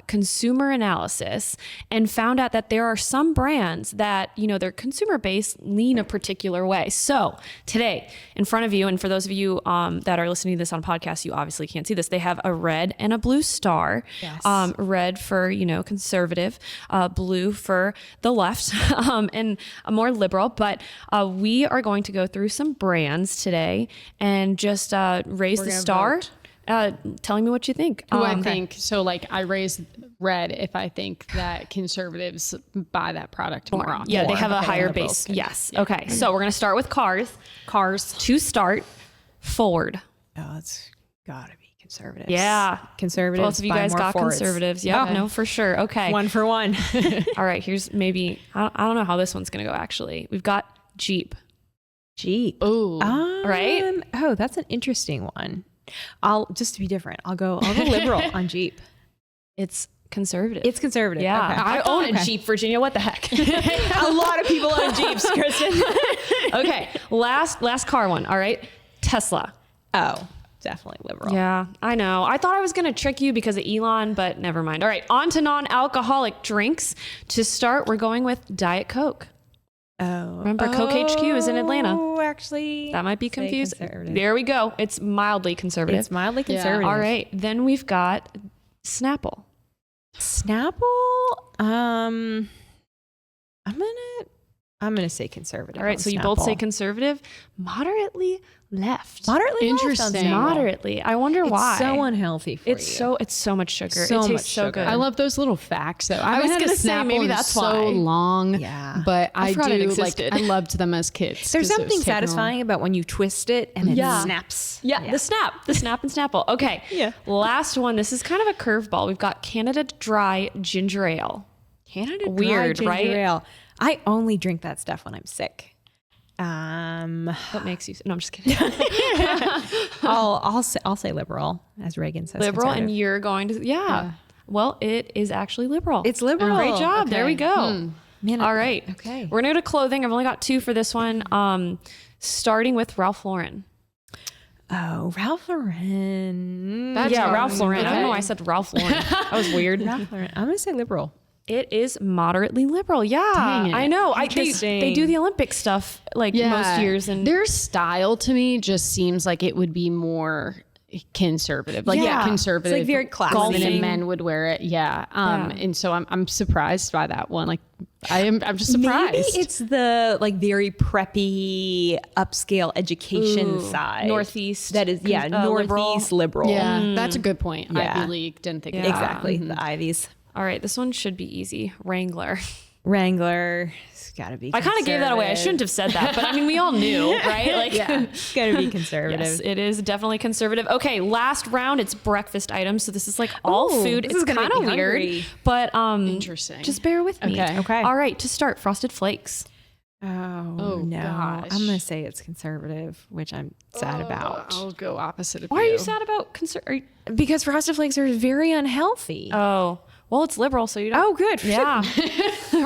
consumer analysis, and found out that there are some brands that, their consumer base lean a particular way. So today, in front of you, and for those of you that are listening to this on podcast, you obviously can't see this. They have a red and a blue star. Yes. Red for, conservative, blue for the left, and a more liberal. But we are going to go through some brands today and just raise the star. Telling me what you think. Who I think. So like I raise red if I think that conservatives buy that product more often. Yeah, they have a higher base. Yes. Yeah. Okay. So we're going to start with cars. To start, Ford. Oh, it's gotta be conservatives. Yeah. Conservatives. Both of you guys got conservatives. Yep. No, for sure. Okay. 1 for 1. All right. Here's maybe, I don't know how this one's going to go actually. We've got Jeep. Jeep. Oh, right? Oh, that's an interesting one. Just to be different, I'll go liberal on Jeep. It's conservative. It's conservative. Yeah. Okay. I own a Jeep, Virginia. What the heck? A lot of people own Jeeps, Kristen. Okay. Last car one. All right. Tesla. Oh, definitely liberal. Yeah, I know. I thought I was going to trick you because of Elon, but never mind. All right. On to non-alcoholic drinks. To start, we're going with Diet Coke. Oh. Remember, Coke HQ is in Atlanta. Oh, actually. That might be confused. There we go. It's mildly conservative. It's mildly conservative. All right. Then we've got Snapple. Snapple? I'm gonna say conservative. All right. So you both say conservative, moderately left. Moderately interesting. Moderately. I wonder why. It's so unhealthy for you. It's so much sugar. So it tastes much so sugar. good. I love those little facts though. I was haven't had gonna a say, Snapple maybe in that's so why. long. Yeah. But I forgot it do existed. I loved them as kids. There's 'cause it was something taking satisfying about when you twist it and it Yeah. snaps. Yeah, the snap and Snapple. Okay. Yeah. Last one. This is kind of a curveball. We've got Canada Dry Ginger Ale. Canada Weird, Dry ginger right? ale. I only drink that stuff when I'm sick. What makes you? No, I'm just kidding. I'll say liberal, as Reagan says. Liberal, and conservative. you're going to yeah. Well, it is actually liberal. It's liberal. Great job. There we go. Man, All right. Okay. We're gonna go to clothing. I've only got 2 for this one. Starting with Ralph Lauren. Oh, Ralph Lauren. Ralph Lauren. I don't know why I Okay. said Ralph Lauren. That was weird. Ralph Lauren. I'm gonna say liberal. It is moderately liberal. Yeah, Dang it. I know. Interesting. They do the Olympic stuff like most years, and their style to me just seems like it would be more conservative. Like Yeah. conservative. It's like very classy. Women and men would wear it. Yeah. And so I'm surprised by that one. Like I'm just surprised. Maybe it's the like very preppy upscale education side. Northeast. That is Northeast liberal. Yeah, that's a good point. Yeah. Ivy League, didn't think of Yeah. that. Exactly. The Ivies. all right, this one should be easy. Wrangler. Wrangler. It's gotta be I kind of gave that away. I shouldn't have said that, but I mean, we all knew, right? Like, It's gotta be conservative. yes, it is definitely conservative. Okay, last round. It's breakfast items, so this is like all Ooh, food. this It's is gonna kind make of me weird, hungry. but Interesting. Just bear with me. Okay. All right, to start, Frosted Flakes. Oh, Oh, no. gosh. I'm gonna say it's conservative, which I'm sad about. I'll go opposite of Why are you sad about Because Frosted Flakes are very unhealthy. Oh, well, it's liberal, so you don't. Oh, good. Yeah.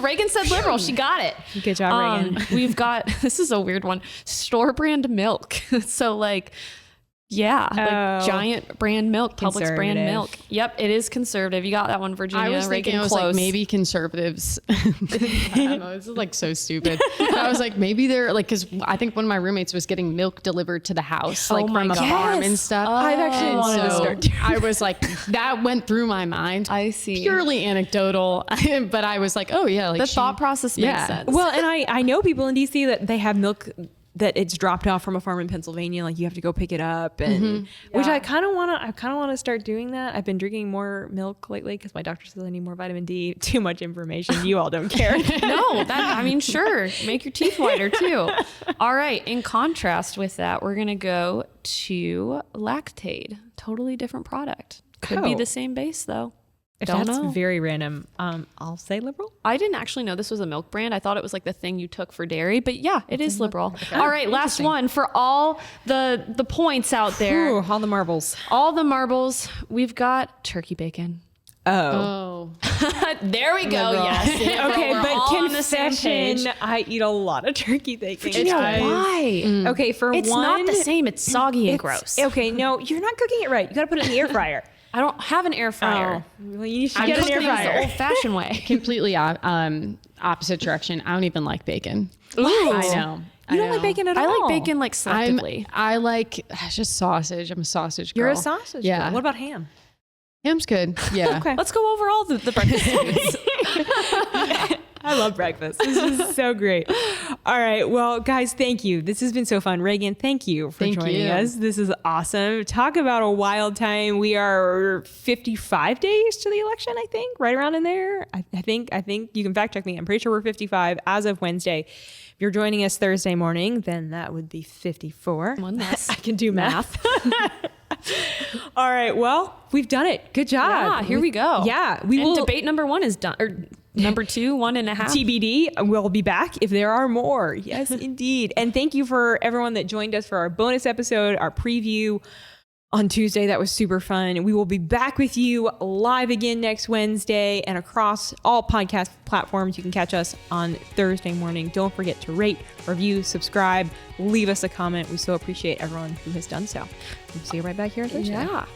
Reagan said liberal. She got it. Good job, Reagan. We've got, this is a weird one, store brand milk. So like, like Giant brand milk, Publix brand Conservative. milk. Yep, it is conservative. You got that one, Virginia. I was thinking, Reagan, I was close. like, maybe conservatives. I don't know. This is like so stupid. I was like, maybe they're like, because I think one of my roommates was getting milk delivered to the house, like my from a God. farm and Yes. stuff. I've actually And wanted to so start doing I was like, that went through my mind. I see. Purely anecdotal, but I was like, oh yeah, like The thought process makes sense. Well, and I know people in DC that they have milk that it's dropped off from a farm in Pennsylvania. Like you have to go pick it up, and which I kind of want to start doing that. I've been drinking more milk lately because my doctor says I need more vitamin D. Too much information. You all don't care. No, I mean, sure. Make your teeth whiter too. All right. In contrast with that, we're going to go to Lactaid. Totally different product. Could be Oh. the same base though. If Don't that's know. very random. I'll say liberal. I didn't actually know this was a milk brand. I thought it was like the thing you took for dairy, but yeah, it is liberal. All right, last one for all the points out there. Ooh, all the marbles. All the marbles. We've got turkey bacon. Oh, There we go. Yes. Okay, We're but all on the same confession, page. I eat a lot of turkey bacon. Why? Okay, for It's one, not the same. It's soggy and it's- gross. Okay, no, you're not cooking it right. You got to put it in the air fryer. I don't have an air fryer. Well, you should I'm get an cooking air things the fryer. old-fashioned way. completely opposite direction. I don't even like bacon. Ooh. I know. You don't like bacon at all. I like bacon like selectively. I like just sausage. I'm a sausage girl. You're a sausage. Yeah. girl. What about ham? Ham's good. Yeah. Okay. Let's go over all the breakfast foods. I love breakfast. This is so great. All right. Well, guys, thank you. This has been so fun. Reagan, thank you for joining us. This is awesome. Talk about a wild time. We are 55 days to the election, I think, right around in there. I think you can fact check me. I'm pretty sure we're 55 as of Wednesday. If you're joining us Thursday morning, then that would be 54. One less. I can do math. All right. Well, we've done it. Good job. Yeah, here we go. Yeah. Debate number 1 is done. Or number 2, 1.5. TBD. We'll be back if there are more. Yes, indeed. And thank you for everyone that joined us for our bonus episode, our preview on Tuesday. That was super fun. We will be back with you live again next Wednesday and across all podcast platforms. You can catch us on Thursday morning. Don't forget to rate, review, subscribe, leave us a comment. We so appreciate everyone who has done so. We'll see you right back here Thursday. Yeah.